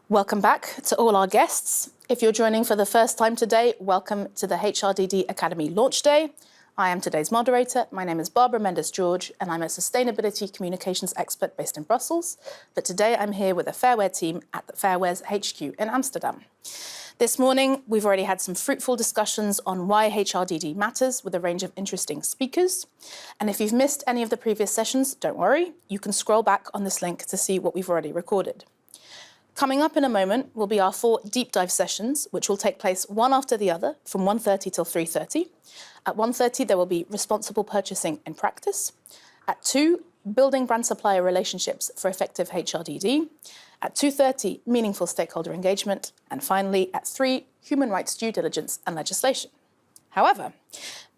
Welcome back to all our guests. If you're joining for the first time today, welcome to the HRDD Academy launch day. I am today's moderator. My name is Barbara Mendes-George, and I'm a sustainability communications expert based in Brussels. But today I'm here with the Fairwear team at the Fairwear's HQ in Amsterdam. This morning, we've already had some fruitful discussions on why HRDD matters with a range of interesting speakers. And if you've missed any of the previous sessions, don't worry, you can scroll back on this link to see what we've already recorded. Coming up in a moment will be our 4 deep dive sessions, which will take place one after the other from 1:30 till 3:30. At 1:30, there will be responsible purchasing in practice. At 2, building brand supplier relationships for effective HRDD. At 2:30, meaningful stakeholder engagement. And finally, at 3, human rights due diligence and legislation. However,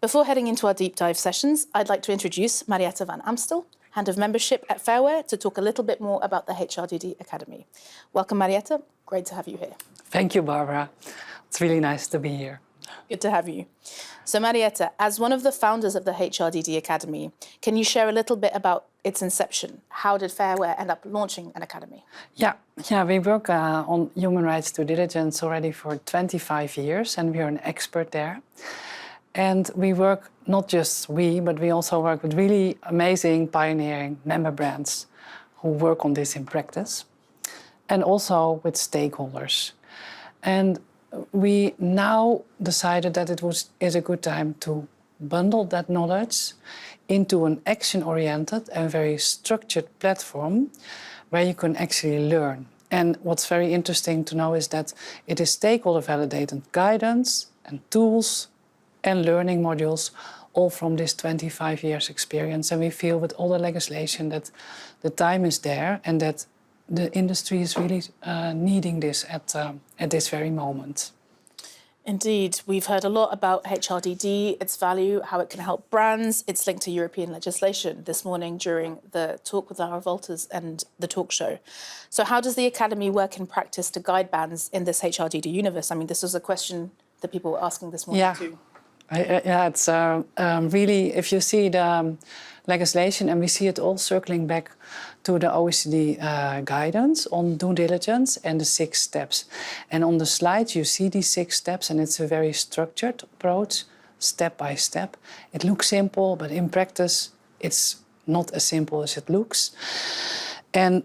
before heading into our deep dive sessions, I'd like to introduce Marietta van Amstel, Hand of Membership at Fairwear, to talk a little bit more about the HRDD Academy. Welcome, Marietta. Great to have you here. Thank you, Barbara. It's really nice to be here. Good to have you. So, Marietta, as one of the founders of the HRDD Academy, can you share a little bit about its inception? How did Fairwear end up launching an academy? Yeah, we work on human rights due diligence already for 25 years, and we are an expert there. And we work, not just we, but we also work with really amazing, pioneering member brands who work on this in practice, and also with stakeholders. And we now decided that it is a good time to bundle that knowledge into an action-oriented and very structured platform where you can actually learn. And what's very interesting to know is that it is stakeholder-validated guidance and tools and learning modules, all from this 25 years experience. And we feel with all the legislation that the time is there and that the industry is really needing this at this very moment. Indeed, we've heard a lot about HRDD, its value, how it can help brands. It's linked to European legislation this morning during the talk with Lara Wolters and the talk show. So how does the Academy work in practice to guide brands in this HRDD universe? I mean, this was a question that people were asking this morning too. Yeah, it's really, if you see the legislation, and we see it all circling back to the OECD guidance on due diligence and the 6 steps. And on the slide, you see these 6 steps, and it's a very structured approach, step by step. It looks simple, but in practice, it's not as simple as it looks. And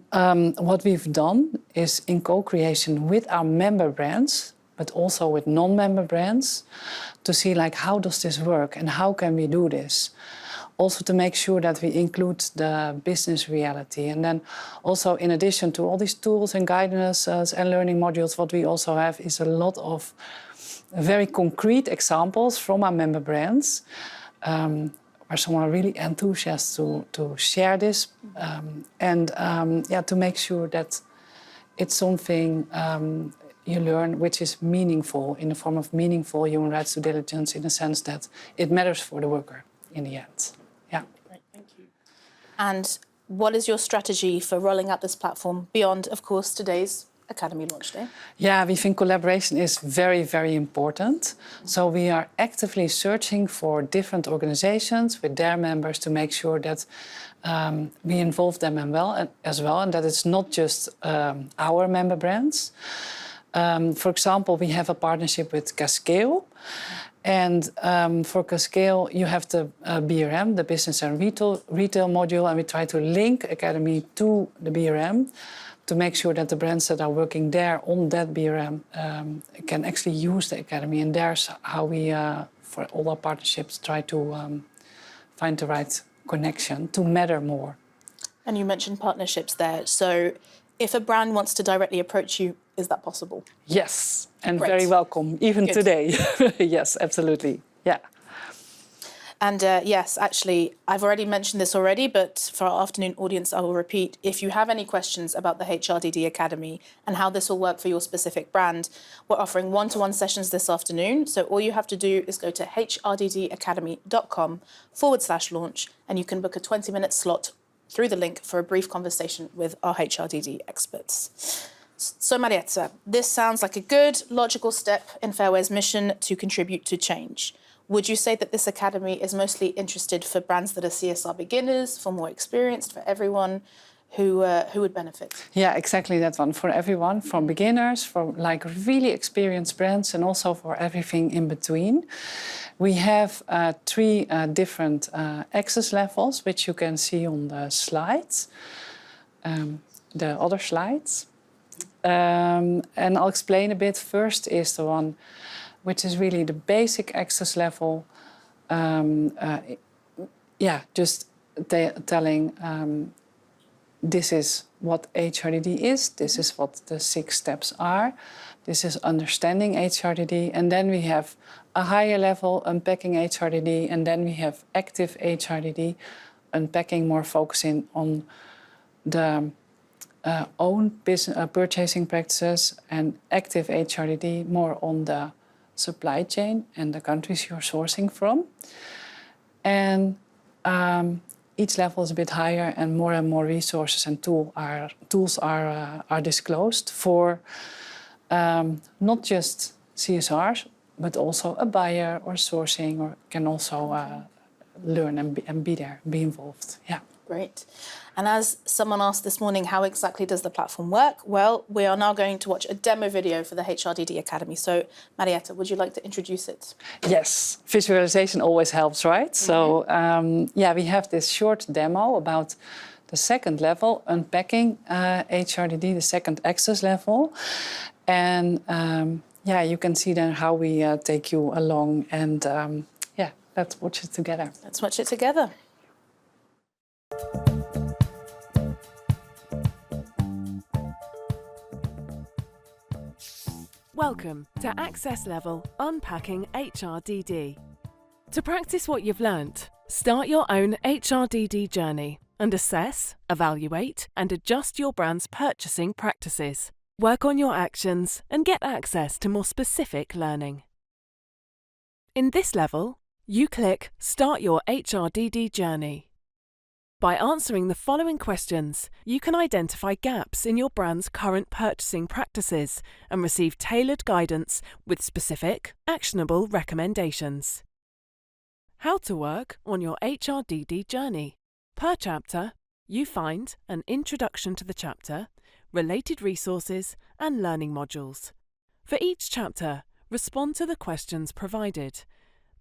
what we've done is, in co-creation with our member brands, but also with non-member brands, to see like, how does this work and how can we do this? Also to make sure that we include the business reality. And then also, in addition to all these tools and guidance and learning modules, what we also have is a lot of very concrete examples from our member brands, where someone are really enthusiastic to share this, and to make sure that it's something you learn which is meaningful, in the form of meaningful human rights due diligence, in the sense that it matters for the worker in the end. Yeah. Great, thank you. And what is your strategy for rolling out this platform beyond, of course, today's Academy launch day? Yeah, we think collaboration is very, very important. So we are actively searching for different organizations with their members to make sure that we involve them as well, and that it's not just our member brands. For example, we have a partnership with Cascale. And for Cascale, you have the BRM, the Business and Retail module, and we try to link Academy to the BRM to make sure that the brands that are working there on that BRM can actually use the Academy. And there's how we, for all our partnerships, try to find the right connection to matter more. And you mentioned partnerships there. So if a brand wants to directly approach you, is that possible? Yes, and Great. Very welcome, even Good. Today. Yes, absolutely, yeah. And yes, actually, I've already mentioned this already, but for our afternoon audience, I will repeat. If you have any questions about the HRDD Academy and how this will work for your specific brand, we're offering one-to-one sessions this afternoon. So all you have to do is go to hrdacademy.com/launch, and you can book a 20-minute slot through the link for a brief conversation with our HRDD experts. So, Marietta, this sounds like a good, logical step in Fairwear's mission to contribute to change. Would you say that this academy is mostly interested for brands that are CSR beginners, for more experienced, for everyone? who would benefit? Yeah, exactly that one. For everyone, from beginners, for like really experienced brands, and also for everything in between. We have 3 different access levels, which you can see on the slides, the other slides. And I'll explain a bit. First is the one which is really the basic access level. Just telling this is what HRDD is, this is what the 6 steps are, this is understanding HRDD, and then we have a higher level, unpacking HRDD, and then we have active HRDD, unpacking, more focusing on the own business, purchasing practices, and active HRDD, more on the supply chain and the countries you're sourcing from. And each level is a bit higher, and more resources and tools are disclosed for not just CSRs, but also a buyer or sourcing, or can also learn and be there, be involved. Yeah. Great. And as someone asked this morning, how exactly does the platform work? Well, we are now going to watch a demo video for the HRDD Academy. So, Marietta, would you like to introduce it? Yes, visualization always helps, right? So, we have this short demo about the second level, unpacking HRDD, the second access level. And you can see then how we take you along. And let's watch it together. Let's watch it together. Welcome to Access Level Unpacking HRDD. To practice what you've learnt, start your own HRDD journey and assess, evaluate, and adjust your brand's purchasing practices. Work on your actions and get access to more specific learning. In this level, you click Start Your HRDD Journey. By answering the following questions, you can identify gaps in your brand's current purchasing practices and receive tailored guidance with specific, actionable recommendations. How to work on your HRDD journey. Per chapter, you find an introduction to the chapter, related resources, and learning modules. For each chapter, respond to the questions provided.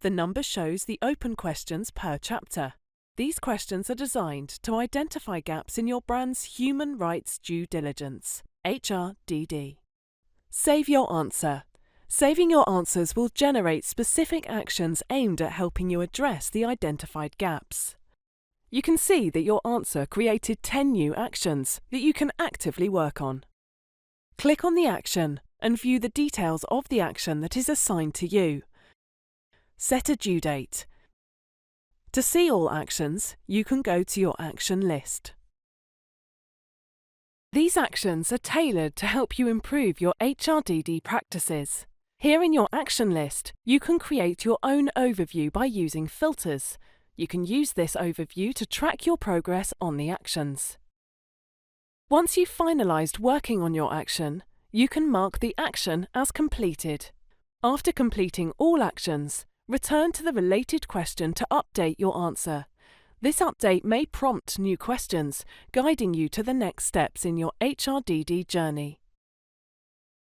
The number shows the open questions per chapter. These questions are designed to identify gaps in your brand's Human Rights Due Diligence, HRDD. Save your answer. Saving your answers will generate specific actions aimed at helping you address the identified gaps. You can see that your answer created 10 new actions that you can actively work on. Click on the action and view the details of the action that is assigned to you. Set a due date. To see all actions, you can go to your action list. These actions are tailored to help you improve your HRDD practices. Here in your action list, you can create your own overview by using filters. You can use this overview to track your progress on the actions. Once you've finalised working on your action, you can mark the action as completed. After completing all actions, return to the related question to update your answer. This update may prompt new questions, guiding you to the next steps in your HRDD journey.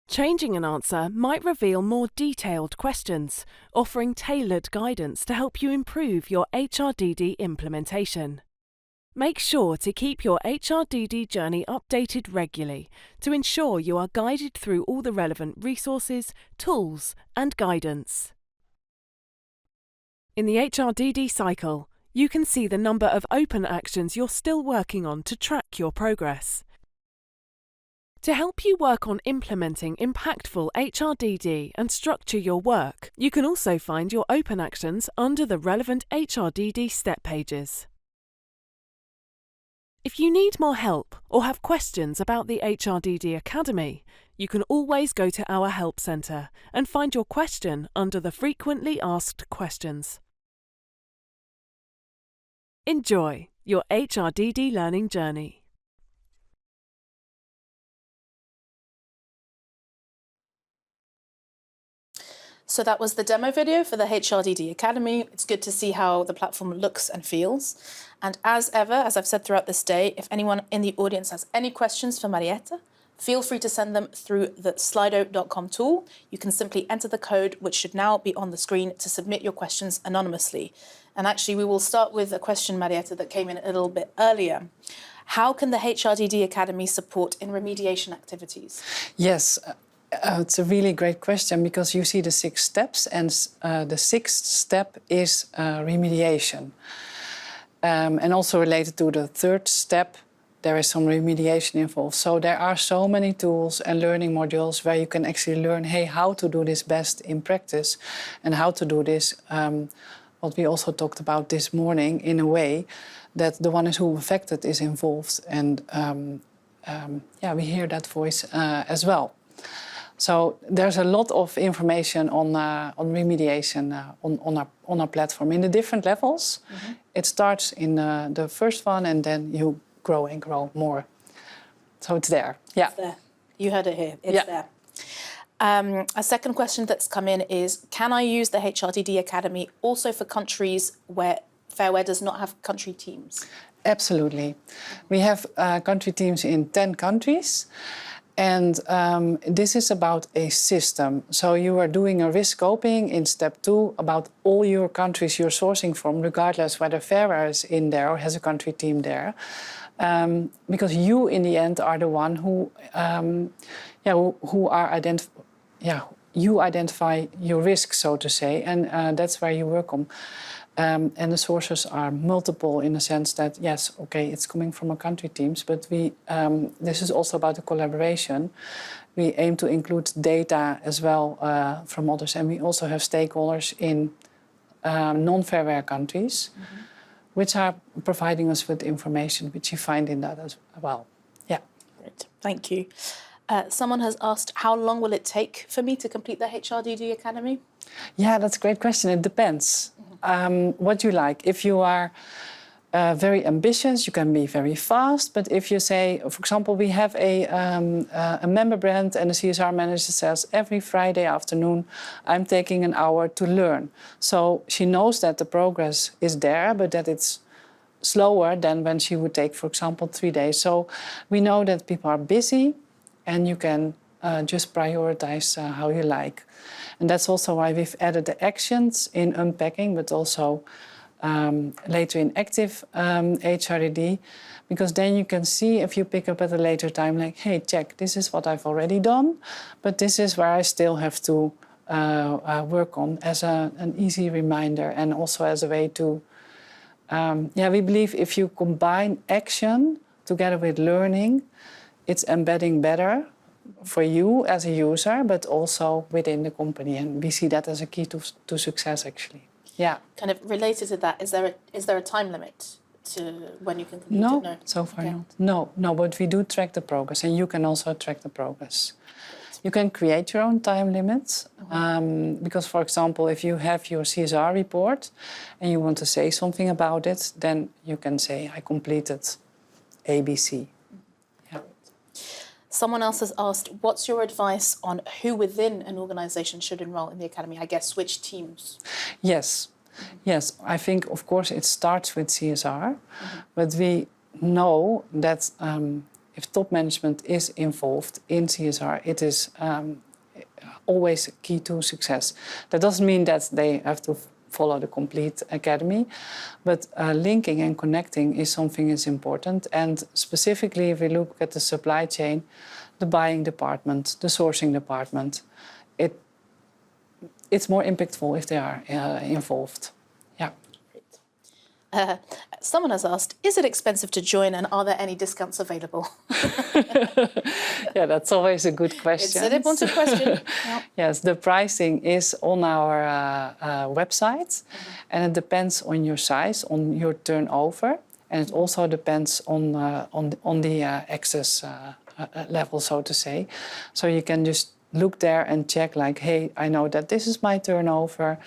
Changing an answer might reveal more detailed questions, offering tailored guidance to help you improve your HRDD implementation. Make sure to keep your HRDD journey updated regularly to ensure you are guided through all the relevant resources, tools, and guidance. In the HRDD cycle, you can see the number of open actions you're still working on to track your progress. To help you work on implementing impactful HRDD and structure your work, you can also find your open actions under the relevant HRDD step pages. If you need more help or have questions about the HRDD Academy, you can always go to our Help Centre and find your question under the Frequently Asked Questions. Enjoy your HRDD learning journey. So that was the demo video for the HRDD Academy. It's good to see how the platform looks and feels. And as ever, as I've said throughout this day, if anyone in the audience has any questions for Marietta, feel free to send them through the slido.com tool. You can simply enter the code, which should now be on the screen, to submit your questions anonymously. And actually, we will start with a question, Marietta, that came in a little bit earlier. How can the HRDD Academy support in remediation activities? Yes, it's a really great question, because you see the 6 steps, and the 6th step is remediation. And also related to the 3rd step, there is some remediation involved. So there are so many tools and learning modules where you can actually learn, hey, how to do this best in practice, and how to do this, what we also talked about this morning, in a way that the one who affected is involved. And yeah, we hear that voice as well. So there's a lot of information on remediation on our platform in the different levels. Mm-hmm. It starts in the first one, and then you grow and grow more. So it's there. Yeah. It's there. You heard it here. It's there. A second question that's come in is, can I use the HRDD Academy also for countries where Fairware does not have country teams? Absolutely. We have country teams in 10 countries. And this is about a system. So you are doing a risk scoping in step 2 about all your countries you're sourcing from, regardless whether Fairware is in there or has a country team there. Because you, in the end, are the one who you identify your risk, so to say, and that's where you work on. And the sources are multiple, in the sense that, yes, okay, it's coming from our country teams, but this is also about the collaboration. We aim to include data as well from others, and we also have stakeholders in non-Fairware countries, mm-hmm. which are providing us with information, which you find in that as well. Yeah. Great. Thank you. Someone has asked, how long will it take for me to complete the HRDD Academy? Yeah, that's a great question. It depends what you like. If you are very ambitious, you can be very fast. But if you say, for example, we have a member brand, and the CSR manager says, every Friday afternoon, I'm taking an hour to learn. So she knows that the progress is there, but that it's slower than when she would take, for example, 3 days. So we know that people are busy, and you can just prioritize how you like. And that's also why we've added the actions in unpacking, but also later in active HRDD, because then you can see, if you pick up at a later time, like, hey, check, this is what I've already done, but this is where I still have to work on, as an easy reminder, and also as a way to, we believe if you combine action together with learning, it's embedding better for you as a user, but also within the company. And we see that as a key to success, actually. Yeah. Kind of related to that, is there a time limit to when you can complete it? No, so far not. No, but we do track the progress, and you can also track the progress. You can create your own time limits, because, for example, if you have your CSR report and you want to say something about it, then you can say, I completed ABC. Someone else has asked, what's your advice on who within an organisation should enrol in the Academy? I guess which teams? Yes. Yes, I think, of course, it starts with CSR, but we know that if top management is involved in CSR, it is always key to success. That doesn't mean that they have to follow the complete academy, but linking and connecting is something that's important. And specifically, if we look at the supply chain, the buying department, the sourcing department, it's more impactful if they are involved. Yeah. Someone has asked, is it expensive to join, and are there any discounts available? Yeah, that's always a good question. It's an important question. Yeah. Yes, the pricing is on our website, and it depends on your size, on your turnover, and it also depends on the access level, so to say. So you can just look there and check, like, hey, I know that this is my turnover,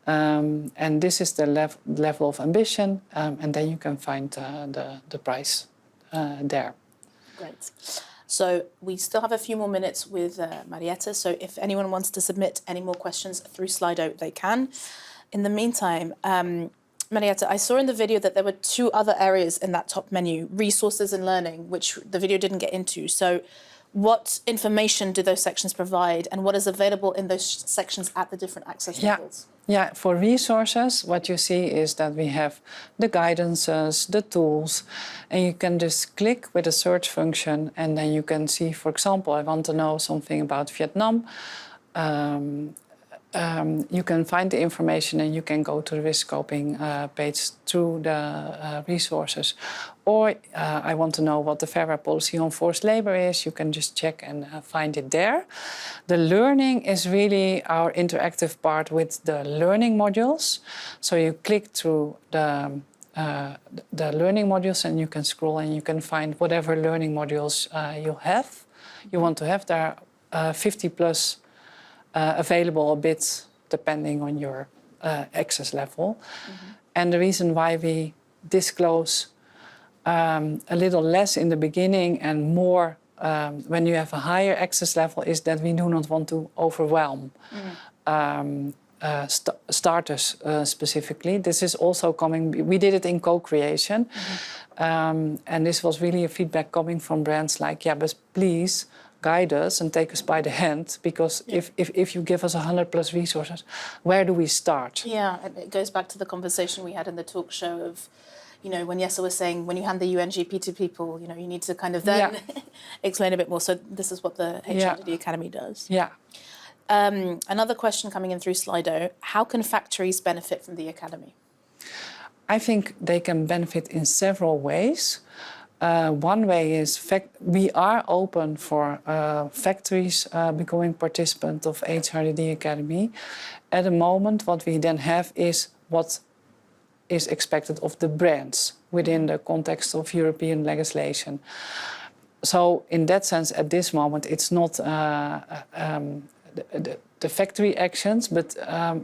and this is the level of ambition, and then you can find the price there. Great. So we still have a few more minutes with Marietta. So if anyone wants to submit any more questions through Slido, they can. In the meantime, Marietta, I saw in the video that there were 2 other areas in that top menu, resources and learning, which the video didn't get into. So what information do those sections provide, and what is available in those sections at the different access levels? Yeah, for resources, what you see is that we have the guidances, the tools, and you can just click with a search function, and then you can see, for example, I want to know something about Vietnam. You can find the information and you can go to the risk scoping page through the resources. Or I want to know what the Fair Wear policy on forced labor is. You can just check and find it there. The learning is really our interactive part with the learning modules. So you click through the learning modules and you can scroll and you can find whatever learning modules you want to have. There are 50 plus available, a bit depending on your access level. And the reason why we disclose a little less in the beginning and more when you have a higher access level is that we do not want to overwhelm starters specifically. This is also coming, we did it in co-creation, and this was really a feedback coming from brands like, yeah, but please guide us and take us by the hand, because if you give us 100 plus resources, where do we start? Yeah, it goes back to the conversation we had in the talk show of, you know, when Jesse was saying, when you hand the UNGP to people, you know, you need to kind of then explain a bit more. So this is what the HRDD Academy does. Yeah. Another question coming in through Slido, how can factories benefit from the Academy? I think they can benefit in several ways. One way is we are open for factories becoming participant of HRDD Academy. At the moment, what we then have is what is expected of the brands within the context of European legislation. So in that sense, at this moment, it's not the factory actions, but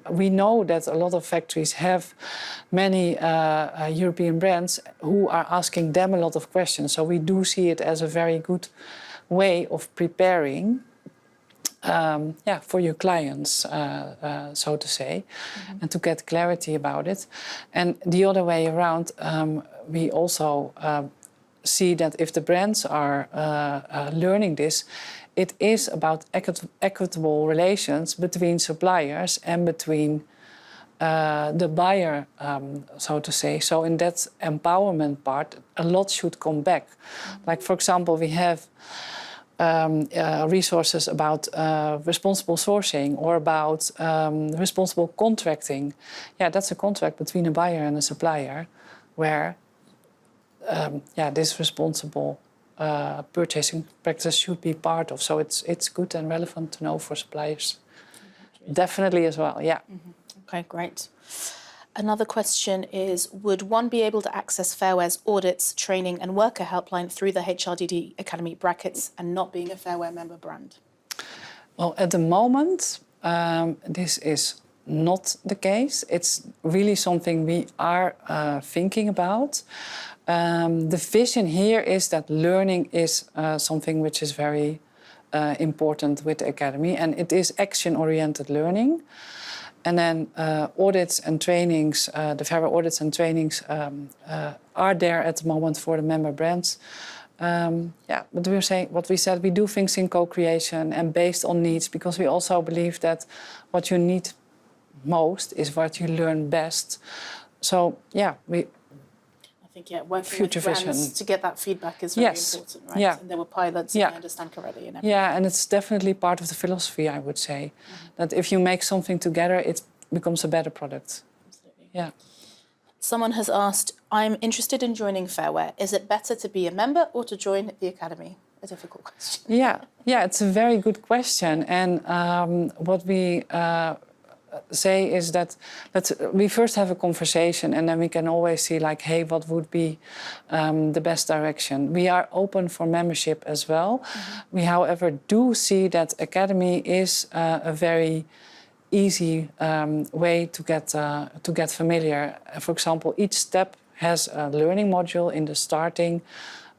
we know that a lot of factories have many European brands who are asking them a lot of questions. So we do see it as a very good way of preparing for your clients, so to say, and to get clarity about it. And the other way around, we also see that if the brands are learning this, it is about equitable relations between suppliers and between the buyer, so to say. So in that empowerment part, a lot should come back. Like, for example, we have resources about responsible sourcing or about responsible contracting. Yeah, that's a contract between a buyer and a supplier where this responsible purchasing practice should be part of. So it's good and relevant to know for suppliers. Definitely as well, yeah. Okay, great. Another question is, would one be able to access Fair Wear's audits, training and worker helpline through the HRDD Academy brackets and not being a Fair Wear member brand? Well, at the moment, this is not the case. It's really something we are thinking about. The vision here is that learning is something which is very important with the Academy, and it is action-oriented learning. And then audits and trainings, the Fair Wear audits and trainings are there at the moment for the member brands. But we're saying what we said, we do things in co-creation and based on needs, because we also believe that what you need most is what you learn best. So I think, working with brands to get that feedback is very important, right? Yeah. And there were pilots, and I understand correctly. And everything. And it's definitely part of the philosophy, I would say, that if you make something together, it becomes a better product. Absolutely. Yeah. Someone has asked, I'm interested in joining Fair Wear. Is it better to be a member or to join the Academy? A difficult question. Yeah, it's a very good question. And what we say is that we first have a conversation and then we can always see like, hey, what would be the best direction? We are open for membership as well. We, however, do see that Academy is a very easy way to get familiar. For example, each step has a learning module in the starting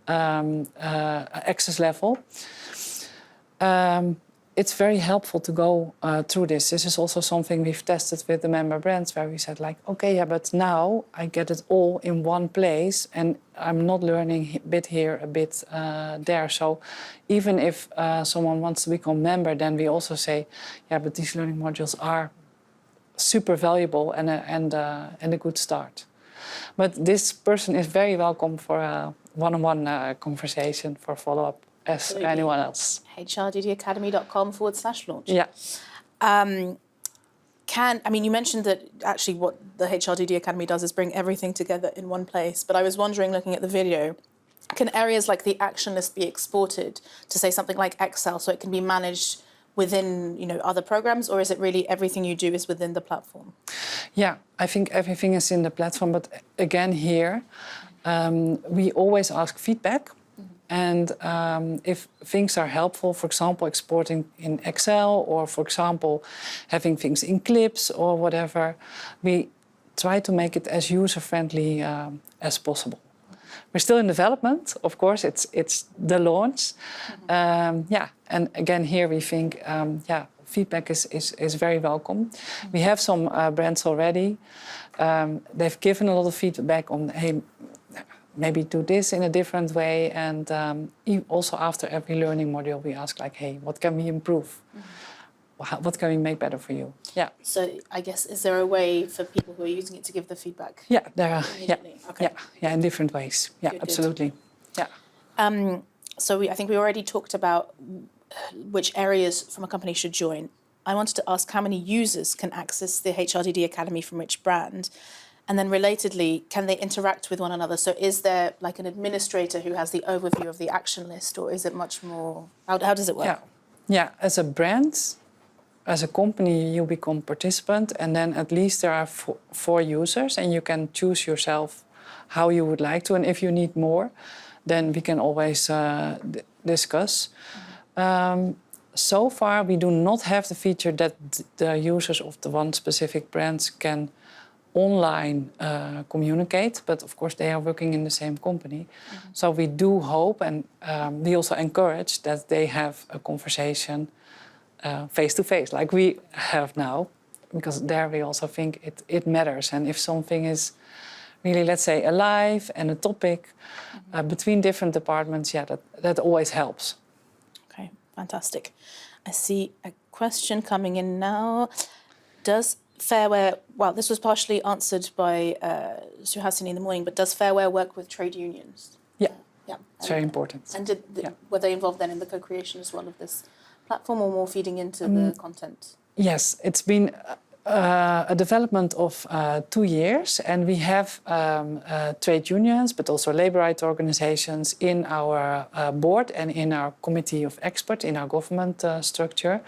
access level. It's very helpful to go through this. This is also something we've tested with the member brands, where we said like, okay, yeah, but now I get it all in one place and I'm not learning a bit here, a bit there. So even if someone wants to become member, then we also say, yeah, but these learning modules are super valuable and a good start. But this person is very welcome for a one-on-one conversation for follow-up as Absolutely. anyone else. HRDDacademy.com/launch. Yeah. You mentioned that actually what the HRDD Academy does is bring everything together in one place. But I was wondering, looking at the video, can areas like the action list be exported to say something like Excel so it can be managed within other programs, or is it really everything you do is within the platform? Yeah, I think everything is in the platform. But again, here, we always ask feedback. And if things are helpful, for example, exporting in Excel, or for example, having things in clips or whatever, we try to make it as user-friendly as possible. We're still in development, of course, it's the launch. And again, here we think, feedback is very welcome. We have some brands already. They've given a lot of feedback on, hey, maybe do this in a different way. And also after every learning module, we ask like, hey, what can we improve? What can we make better for you? Yeah. So I guess, is there a way for people who are using it to give the feedback? Yeah, there are. Yeah. Okay. Yeah, in different ways. Yeah, Good. absolutely. Yeah. So I think we already talked about which areas from a company should join. I wanted to ask how many users can access the HRDD Academy from which brand? And then relatedly, can they interact with one another? So is there like an administrator who has the overview of the action list, or is it much more, how does it work? Yeah, as a brand, as a company, you become participant, and then at least there are four users, and you can choose yourself how you would like to. And if you need more, then we can always discuss. So far, we do not have the feature that the users of the one specific brands can online communicate, but of course they are working in the same company. So we do hope, and we also encourage that they have a conversation face-to-face, like we have now, because there we also think it matters. And if something is really, let's say, alive and a topic between different departments, that always helps. Okay, fantastic. I see a question coming in now. Does Fairware, well, this was partially answered by Suhasini in the morning, but does Fairware work with trade unions? Yeah, it's very important. And were they involved then in the co-creation as well of this platform, or more feeding into the content? Yes, it's been a development of 2 years, and we have trade unions, but also labor rights organizations in our board and in our committee of experts, in our government structure.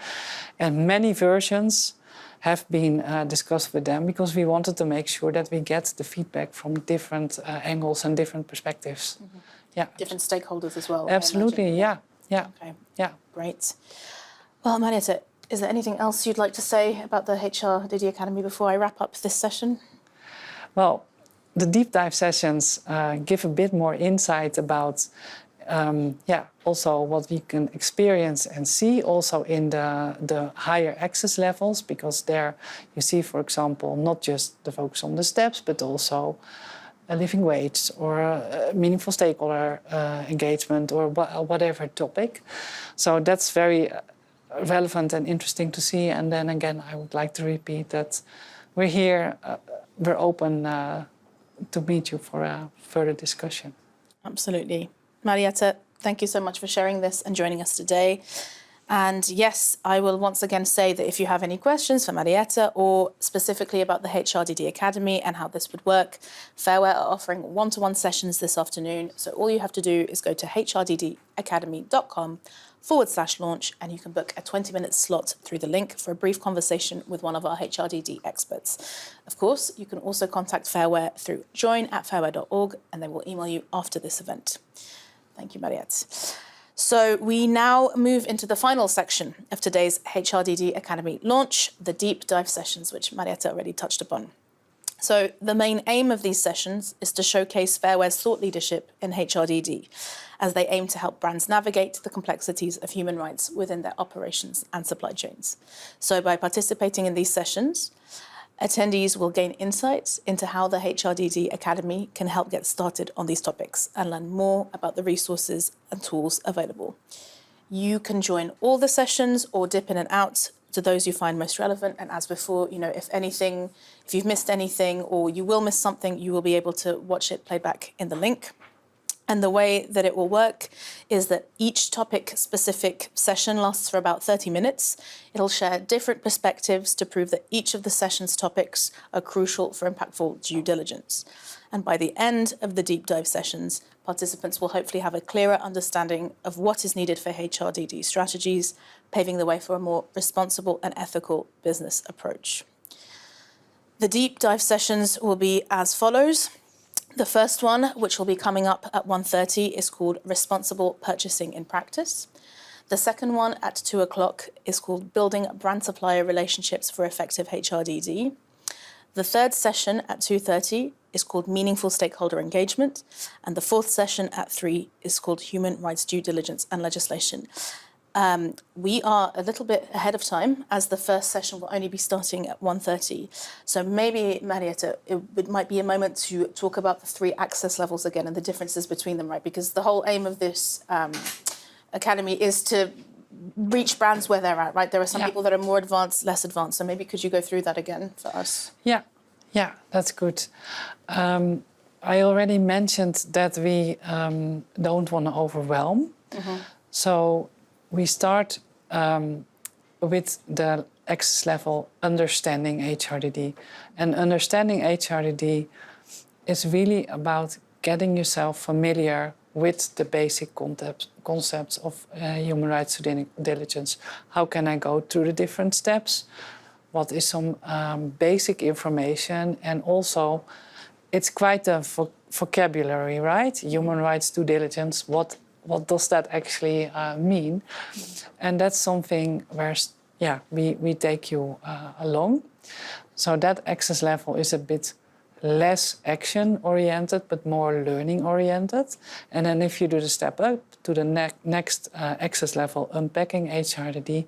And many versions have been discussed with them, because we wanted to make sure that we get the feedback from different angles and different perspectives. Yeah. Different stakeholders as well. Absolutely, yeah. Okay. Yeah. Great. Well, Marietta, is there anything else you'd like to say about the HRDD Academy before I wrap up this session? Well, the deep dive sessions give a bit more insight about also what we can experience and see also in the higher access levels, because there you see, for example, not just the focus on the steps, but also a living wage or meaningful stakeholder engagement or whatever topic. So that's very relevant and interesting to see. And then again, I would like to repeat that we're here, we're open to meet you for a further discussion. Absolutely. Marietta, thank you so much for sharing this and joining us today. And yes, I will once again say that if you have any questions for Marietta, or specifically about the HRDD Academy and how this would work, Fairware are offering one-to-one sessions this afternoon. So all you have to do is go to HRDDacademy.com/launch, and you can book a 20-minute slot through the link for a brief conversation with one of our HRDD experts. Of course, you can also contact Fairware through join@fairware.org, and they will email you after this event. Thank you, Mariette. So we now move into the final section of today's HRDD Academy launch, the deep dive sessions, which Marietta already touched upon. So the main aim of these sessions is to showcase Fairware's thought leadership in HRDD, as they aim to help brands navigate the complexities of human rights within their operations and supply chains. So by participating in these sessions, attendees will gain insights into how the HRDD Academy can help get started on these topics and learn more about the resources and tools available. You can join all the sessions or dip in and out to those you find most relevant. And as before, if you've missed anything or you will miss something, you will be able to watch it played back in the link. And the way that it will work is that each topic-specific session lasts for about 30 minutes. It'll share different perspectives to prove that each of the session's topics are crucial for impactful due diligence. And by the end of the deep dive sessions, participants will hopefully have a clearer understanding of what is needed for HRDD strategies, paving the way for a more responsible and ethical business approach. The deep dive sessions will be as follows. The first one, which will be coming up at 1:30, is called Responsible Purchasing in Practice. The second one at 2 o'clock is called Building Brand Supplier Relationships for Effective HRDD. The third session at 2:30 is called Meaningful Stakeholder Engagement. And the fourth session at 3 is called Human Rights Due Diligence and Legislation. We are a little bit ahead of time, as the first session will only be starting at 1:30. So maybe, Marietta, it might be a moment to talk about the 3 access levels again and the differences between them, right? Because the whole aim of this academy is to reach brands where they're at, right? There are some people that are more advanced, less advanced. So maybe could you go through that again for us? Yeah, that's good. I already mentioned that we don't want to overwhelm. So we start with the access level understanding HRDD. And understanding HRDD is really about getting yourself familiar with the basic concepts of human rights due diligence. How can I go through the different steps? What is some basic information? And also, it's quite a vocabulary, right? Human rights due diligence, what does that actually mean? And that's something where, we take you along. So that access level is a bit less action-oriented, but more learning-oriented. And then if you do the step up to the next access level, unpacking HRDD,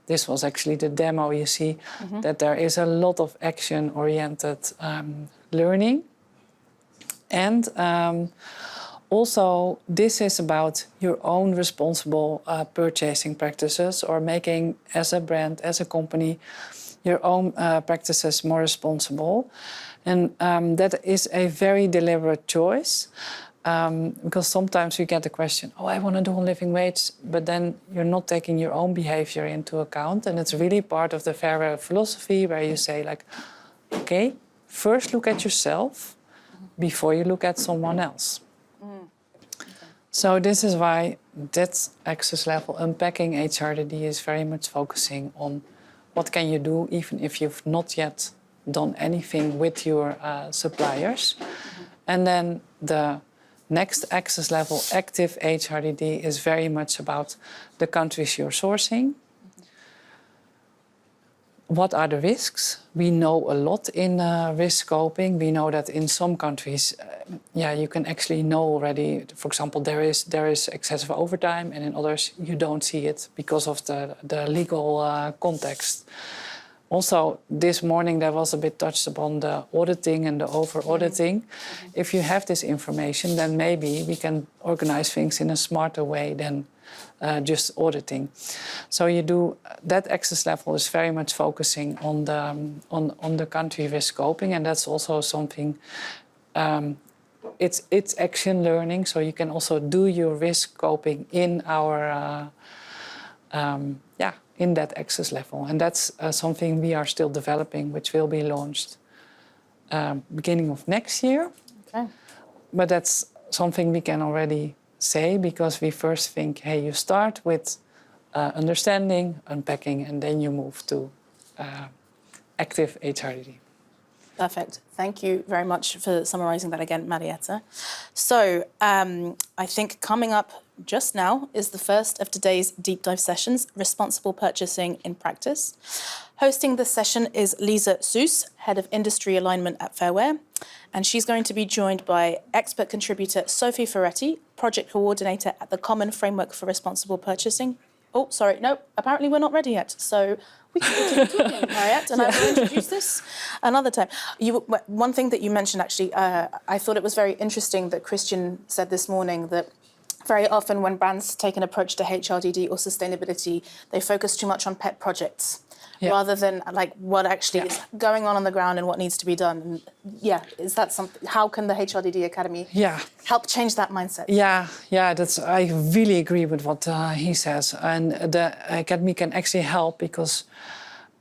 this was actually the demo. You see that there is a lot of action-oriented learning. And also, this is about your own responsible purchasing practices, or making, as a brand, as a company, your own practices more responsible. And that is a very deliberate choice, because sometimes we get the question, I want to do a living wage, but then you're not taking your own behavior into account. And it's really part of the Fairware philosophy, where you say, like, okay, first look at yourself before you look at someone else. So this is why that access level, unpacking HRDD, is very much focusing on what can you do even if you've not yet done anything with your suppliers. And then the next access level, active HRDD, is very much about the countries you're sourcing. What are the risks? We know a lot in risk scoping. We know that in some countries, you can actually know already. For example, there is excessive overtime, and in others you don't see it because of the legal context. Also, this morning there was a bit touched upon the auditing and the over-auditing. If you have this information, then maybe we can organize things in a smarter way than just auditing. So you do that access level is very much focusing on the country risk scoping, and that's also something. It's action learning, so you can also do your risk scoping in our in that access level, and that's something we are still developing, which will be launched beginning of next year. Okay. But that's something we can already say, because we first think, hey, you start with understanding, unpacking, and then you move to active HRDD. Perfect. Thank you very much for summarising that again, Marietta. So I think coming up just now is the first of today's deep dive sessions, Responsible Purchasing in Practice. Hosting this session is Lisa Seuss, Head of Industry Alignment at Fairware, and she's going to be joined by expert contributor Sophie Ferretti, Project Coordinator at the Common Framework for Responsible Purchasing. Oh, sorry, no, apparently we're not ready yet, so we can continue talking, Mariette, and I will introduce this another time. One thing that you mentioned, actually, I thought it was very interesting that Christian said this morning that very often when brands take an approach to HRDD or sustainability, they focus too much on pet projects rather than like what actually is going on the ground and what needs to be done. And is that something? How can the HRDD Academy help change that mindset? I really agree with what he says, and the Academy can actually help because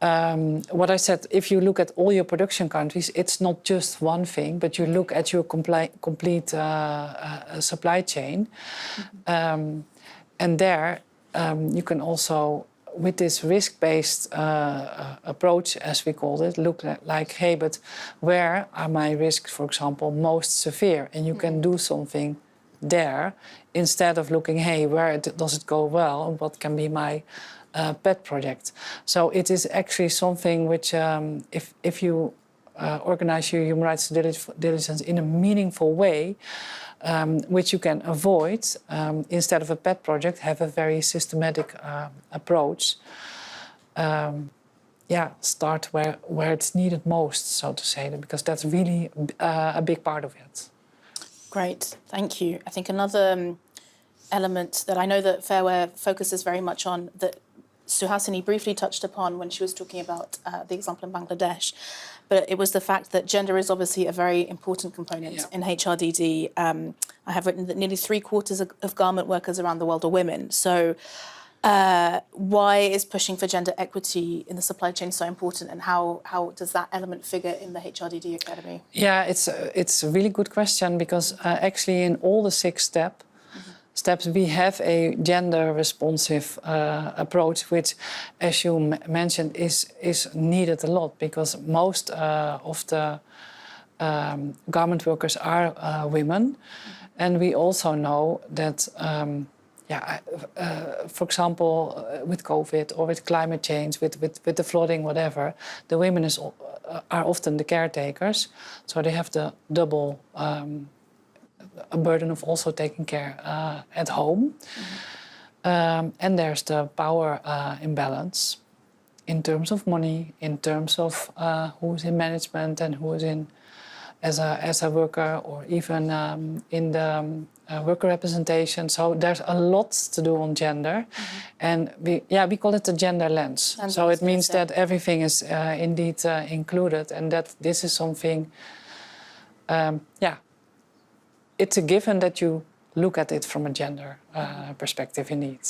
what I said, if you look at all your production countries, it's not just one thing, but you look at your complete supply chain. And there you can also, with this risk-based approach, as we called it, look like, hey, but where are my risks, for example, most severe? And you can do something there instead of looking, hey, where does it go well? What can be my pet project? So it is actually something which, if you organize your human rights due diligence in a meaningful way, which you can avoid, instead of a pet project, have a very systematic approach. Start where it's needed most, so to say, because that's really a big part of it. Great, thank you. I think another element that I know that Fairware focuses very much on, that Suhasini briefly touched upon when she was talking about the example in Bangladesh, but it was the fact that gender is obviously a very important component in HRDD. I have written that nearly 3/4 of garment workers around the world are women. So why is pushing for gender equity in the supply chain so important, and how does that element figure in the HRDD Academy? Yeah, it's a really good question, because actually in all the 6 steps, we have a gender-responsive approach, which, as you mentioned, is needed a lot, because most of the garment workers are women. And we also know that, for example, with COVID or with climate change, with the flooding, whatever, the women are often the caretakers. So they have the double a burden of also taking care at home. And there's the power imbalance in terms of money, in terms of who's in management and who is in as a worker, or even in the worker representation. So there's a lot to do on gender. And we call it the gender lens. So it means that everything is indeed included, and that this is something, it's a given that you look at it from a gender perspective indeed.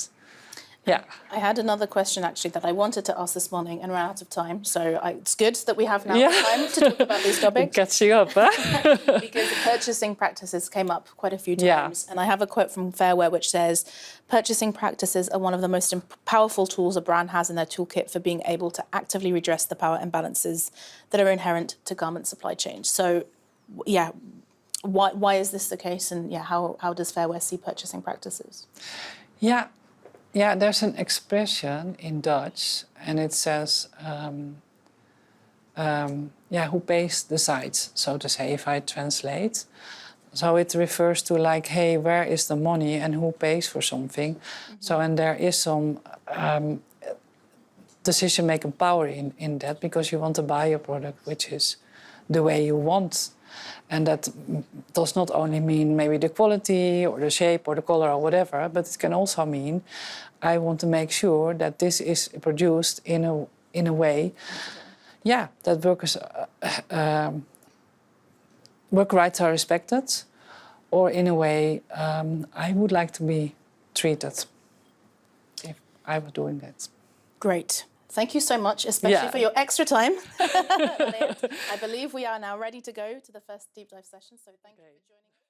Yeah. I had another question actually that I wanted to ask this morning and ran out of time. So it's good that we have now time to talk about these topics. Catching up, huh? Because purchasing practices came up quite a few times. And I have a quote from Fairware which says, "Purchasing practices are one of the most powerful tools a brand has in their toolkit for being able to actively redress the power imbalances that are inherent to garment supply chains." So, why is this the case? And how does Fairware see purchasing practices? Yeah, there's an expression in Dutch, and it says, who pays the sides, so to say, if I translate. So it refers to like, hey, where is the money and who pays for something? So, and there is some decision-making power in that, because you want to buy a product which is the way you want. And that does not only mean maybe the quality or the shape or the color or whatever, but it can also mean I want to make sure that this is produced in a way, that worker rights are respected, or in a way I would like to be treated if I was doing that. Great. Thank you so much, especially for your extra time. I believe we are now ready to go to the first deep dive session, so thank you for joining.